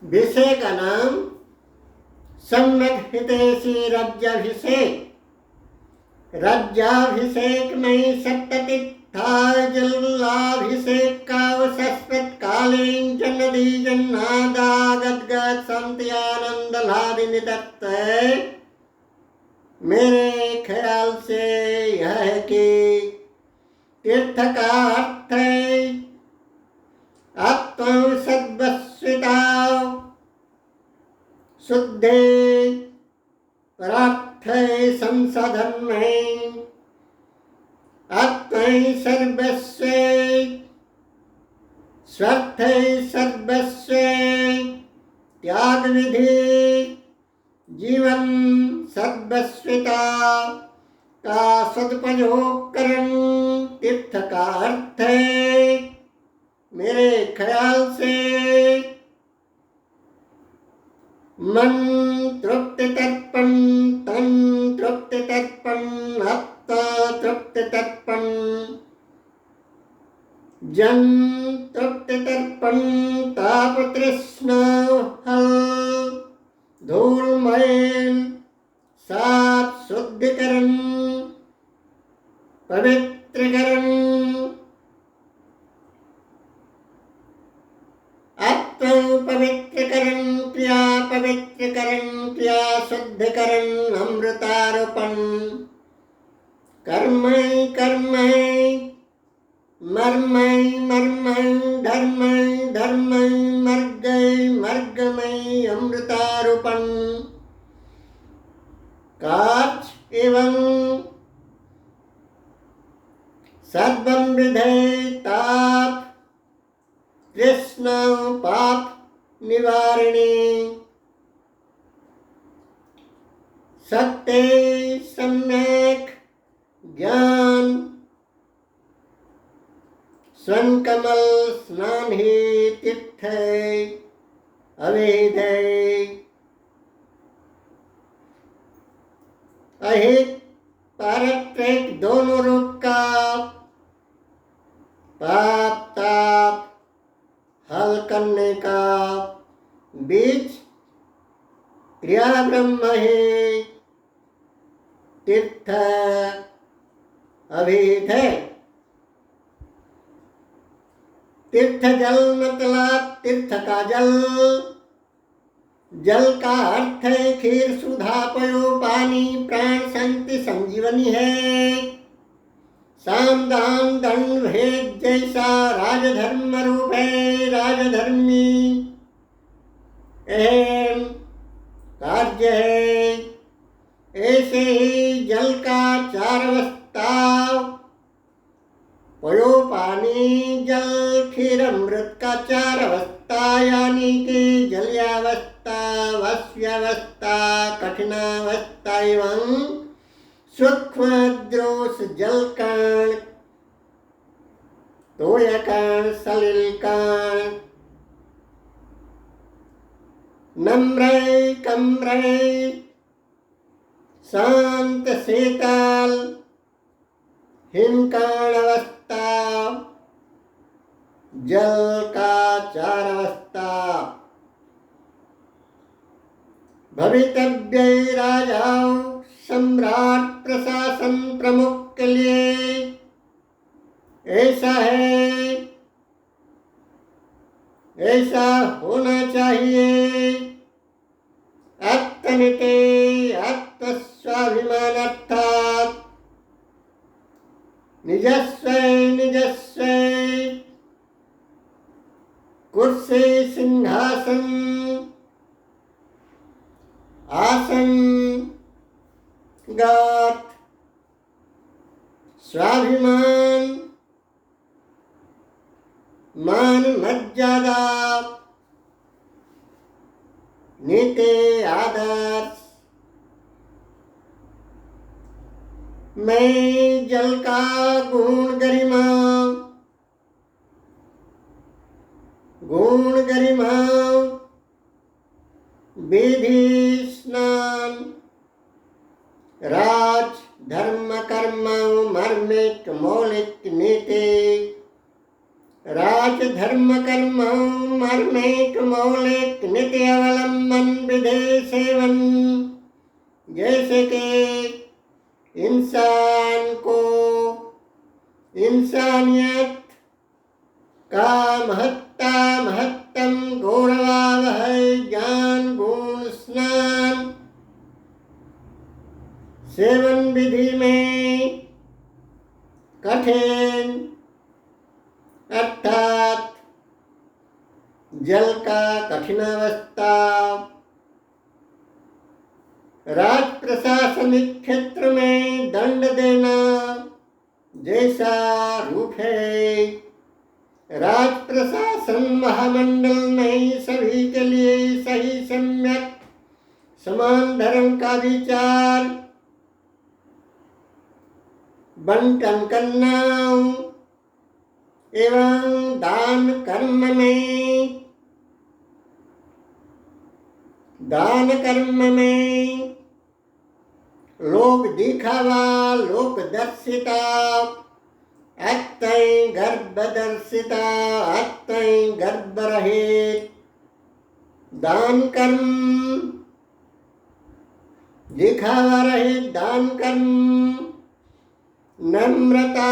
विषय का नाम सम्यक हितैषी राज्याभिषेक। राज्याभिषेक में सप्ततीर्थाजलाभिषेक का सस्पत कालीन नदी जन्नादागद्गद संति आनंद लादि निदत्त। मेरे ख्याल से यह है कि तीर्थ का अर्थ है आत्मा सद्वस्विता शुद्धे परार्थे संसाधन में आत्मै सर्वस्वे स्वर्थे सर्वस्वे त्याग विधि जीवन सर्वस्विता का सदुपयोग करन तीर्थ का अर्थ है। मेरे ख्याल से मन तृप्ति तर्पण, तन तृप्ति तर्पण, आत्मा तृप्ति तर्पण, जन तृप्ति तर्पण, ताप तृष्णा हल धूल मैल साफ शुद्धिकरण पवित्रकरण आत्मा पवित्रकरण क्रिया पवित्रकरण क्रिया शुद्धिकरण अमृतारोपण कर्मय कर्मय मर्मय मर्मय धर्मय धर्मय मर्गय मर्गमय अमृतारोपण कार्य एवं सर्वं विधेय ताप कृष्ण पाप निवारिणी सत्य सम्यक ज्ञान स्वर्ण कमल स्नान ही तीर्थ अवैध अहित पारत्रिक दोनों रूप का पाप ताप हल करने का बीज क्रिया ब्रह्म है तीर्थ अभेद है। तीर्थ जल मतलब तीर्थ का जल, जल का अर्थ है खीर सुधा पयो पानी प्राण शांति संजीवनी है। साम दान दंड भेद जैसा राजधर्म रूप है राजधर्मी एवं कार्य है। ऐसे ही जल का चार अवस्था पयो पानी जल खीर अमृत का चार अवस्था यानी कि जल्यावस्था वस्यावस्था कठिनावस्था एवं सूक्ष्म द्रोष जल कण तोय कण सलिल कण नम्रय कम्रय शांत शीतल हिमकण अवस्था जल का चार अवस्था भवितव्य राजाओं सम्राट प्रशासन प्रमुख के लिए ऐसा है ऐसा होना चाहिए। आत्मनिते आत्मस्वाभिमान अर्थात निजस्व निजस्व कुर्सी सिंहासन आसन गात स्वाभिमान मान मर्यादा नीति आदर्श मैं जल का गुण गरिमा विधि स्नान राज धर्म कर्म मार्मिक मौलिक नीति राज धर्म कर्म मर्मेक मौलिक नित्य अवलंबन विधि सेवन। जैसे कि इंसान को इंसानियत का महत्तम गौरवावह ज्ञान गुण स्नान सेवन विधि में कठिन अर्थात जल का कठिनावस्था राज प्रशासनिक क्षेत्र में दंड देना जैसा रूप है। राज प्रशासन महामंडल में सभी के लिए सही सम्यक समान धर्म का विचार बंटन करना एवं दान कर्म में लोक दिखावा लोक दर्शिता अत्यय गर्भदर्शिता अत्यय गर्भ रहित दान कर्म दिखावा रहित दान कर्म नम्रता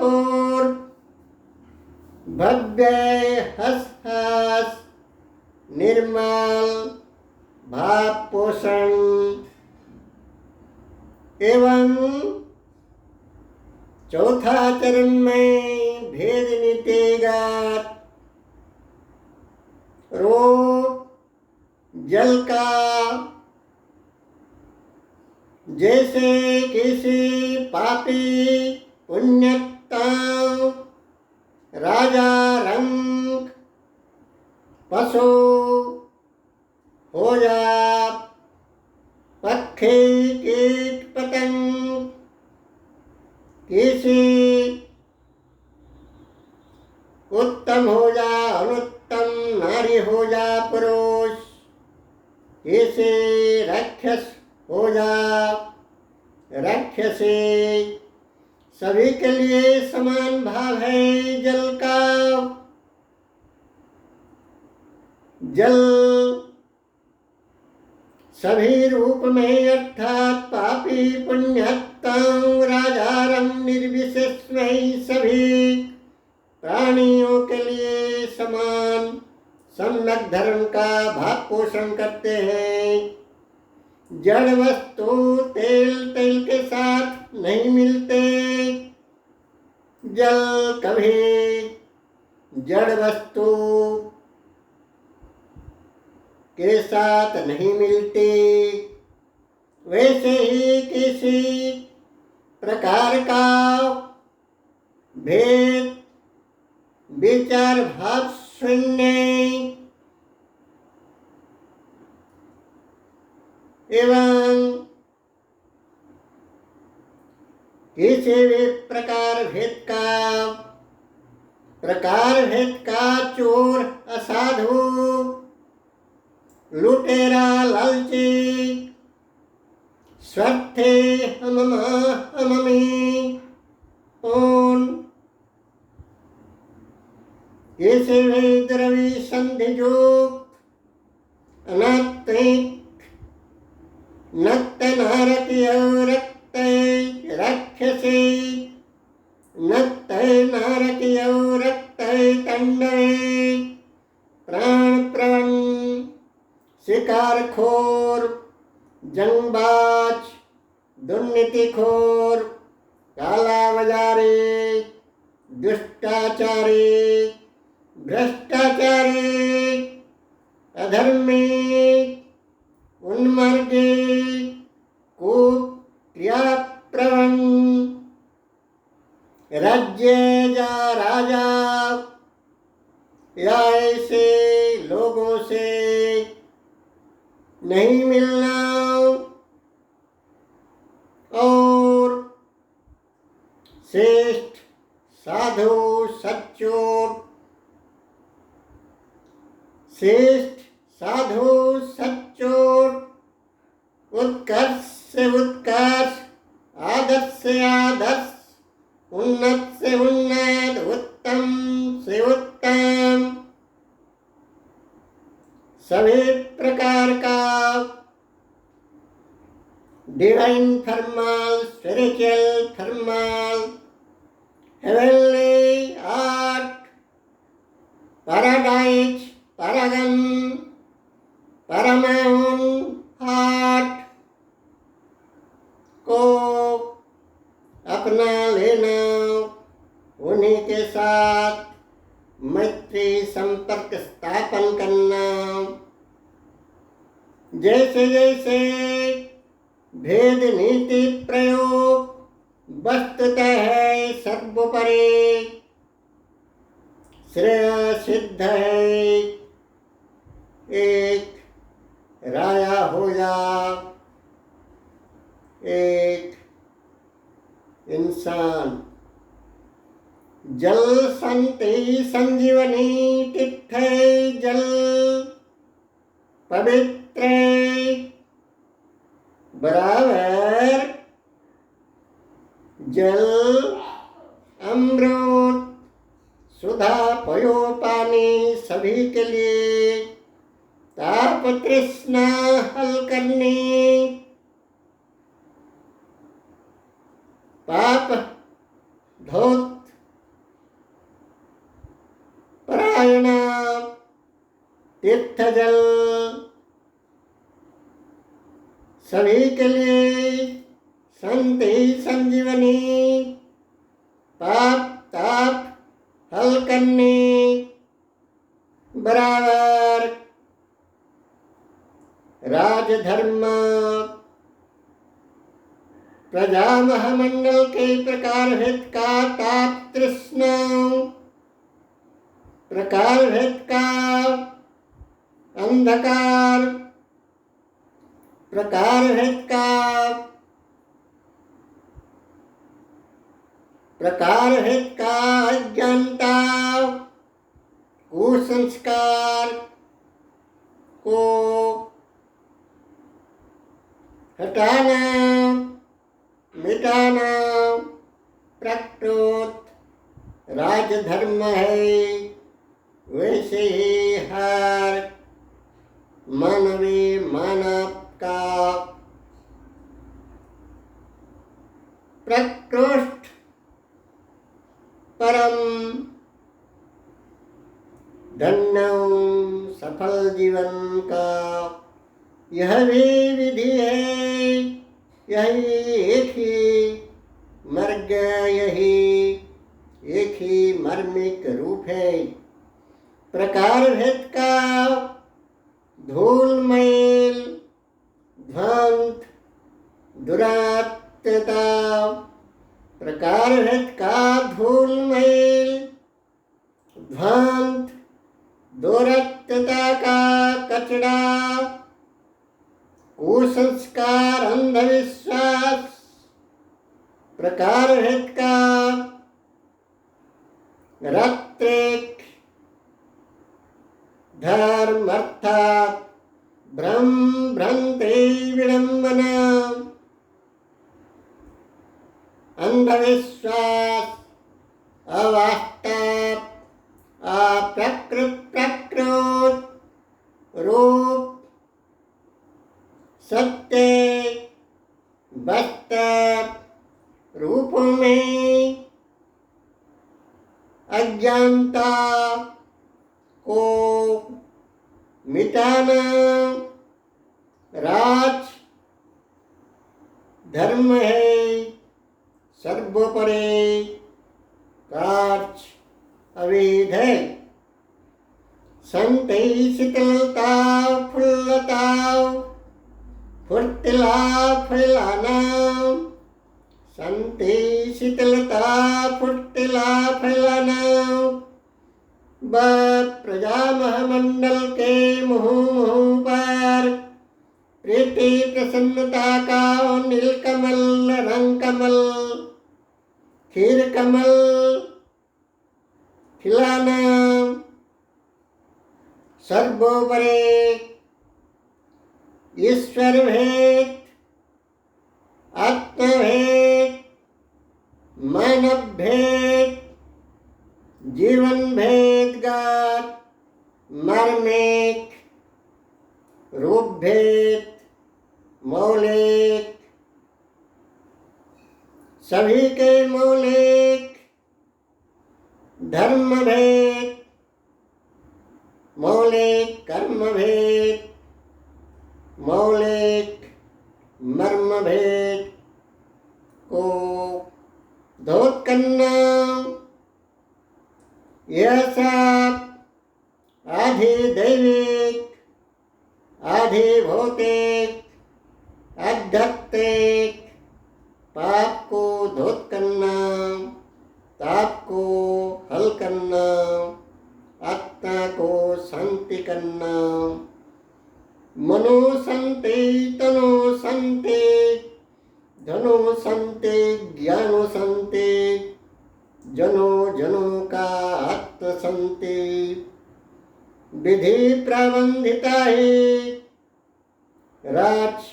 पूर्व भव्य हस निर्मल भाव पोषण एवं चौथा चरण में भेद नीतिगत रोग जल का जैसे किसी पापी पुण्यता राजा रंग पशु हो जा पक्षी कीट पतंग किसी उत्तम हो जा अनुत्तम नारी हो जा पुरुष किसी राक्षस हो जा राक्षसी सभी के लिए समान भाव है जल का। जल सभी रूप में अर्थात पापी पुण्यत्ताओं राजा रंग निर्विशेष में सभी प्राणियों के लिए समान सम्यक धर्म का भाव पोषण करते हैं। जड़ वस्तु तेल के साथ नहीं मिलते। जल कभी जड़ वस्तु के साथ नहीं मिलती। वैसे ही किसी प्रकार का भेद विचार भाव शून्य एवं किसी भी प्रकार भेद का चोर असाधु लुटेरा लालची स्वार्थे हममी पूर्ण किसी भी द्रवी संधियुक्त अनात्मिक नक्त नारकीय रक्त राक्षसी नक्त नारकीय रक्त तंडवे प्राण प्रवण शिकारखोर जंगबाज दुर्नीतिखोर कालाबाजारी दुष्टाचारी भ्रष्टाचारी अधर्मी उन्मार्गी कुक्रियाप्रवण राज्य या राजा या ऐसे लोगों से नहीं मिलना और श्रेष्ठ साधु सच्चोट उत्कर्ष से उत्कर्ष आदर्श उत्तम सभी प्रकार का divine thermal, spiritual thermal, heavenly art, paradise, paragon, Paramount heart को अपना लेना, उन्हीं के साथ मैत्री संपर्क स्थापन करना। जैसे जैसे भेद नीति प्रयोग वस्तुतः है सर्वोपरि श्रेय सिद्ध है। एक राया हो जा, एक इंसान। जल संति संजीवनी तिठै जल पवित्र बराबर जल अमृत सुधा पयो पानी सभी के लिए ताप तृष्णा हल करने, पाप धौत परायणा तीर्थ जल सभी के लिए संति संजीवनी पाप ताप हल करने बराबर राजधर्म प्रजा महामंडल के प्रकार भेद का ताप तृष्णा, प्रकार भेद का अंधकार, प्रकार भेद का अज्ञानता, कुसंस्कार को हटाना मिटाना प्रकृत राजधर्म है। वैसे ही हर मानवीय मानव का प्रकृष्ट परम धन्य सफल जीवन का यह भी विधि है। यही एक ही मार्ग, यही एक ही मार्मिक रूप है। प्रकार भेद का धूल मैल ध्वंत दुरात्मता, प्रकार भेद का धूल मैल ध्वंत दुरात्मता का कचड़ा, कुसंस्कार अंधविश्वास, प्रकार भेद का रात्रिक धर्म अर्थात ब्रह्म भ्रांति विडंबना, अंधविश्वास अवास्तव अप्रकृत प्रकृत रूप सत्य वास्तव रूपों में अज्ञानता को मिटाना राज धर्म है। सर्वोपरि कार्य अवेद है। संति शीतलता फुल्लता फुर्तिला फैलाना, संति शीतलता फुर्तिला फैलाना व प्रजा महामंडल के मुँह पर प्रीति प्रसन्नता का नीलकमल रंग कमल खीर कमल खिलाना। सर्वोपरि ईश्वर भेद आत्मभेद मानव भेद जीवन भेद का मर्मेक, रूपभेद, मौलिक, सभी के मौलिक, धर्म भेद, मौलिक कर्म भेद, मौलिक मर्म भेद को धोत करना, यह सब आधे दैविक, आधे भौतिक, आध्यात्मिक पाप को धोत करना, ताप को हल करना, आत्मा को शांति करना, मनो शांति, तनो शांति, धनो शांति, ज्ञानो शांति, जनों जनों का आत्म शांति, विधि प्रबंधिता है राज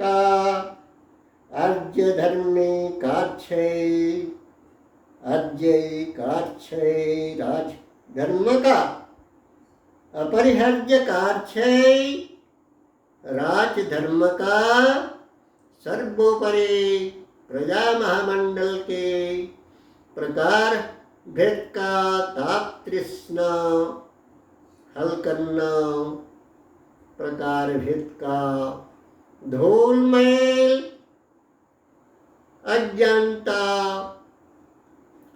का अर्ज्य धर्मी कार्य, अर्ज्य कार्य राज धर्म का अपरिहार्य कार्य, राज धर्म का सर्वोपरि प्रजा महामंडल के प्रकार भेद का ताप तृष्णा हल करना, प्रकार भेद का धूल मैल अज्ञानता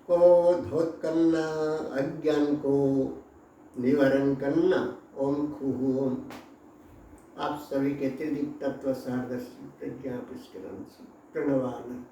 को धोत करना, अज्ञान को निवारण करना। ओम खुहु ओम। आप सभी के त्रिदिक तत्व सारदर्शी प्रज्ञा पुष्करण प्रणवान।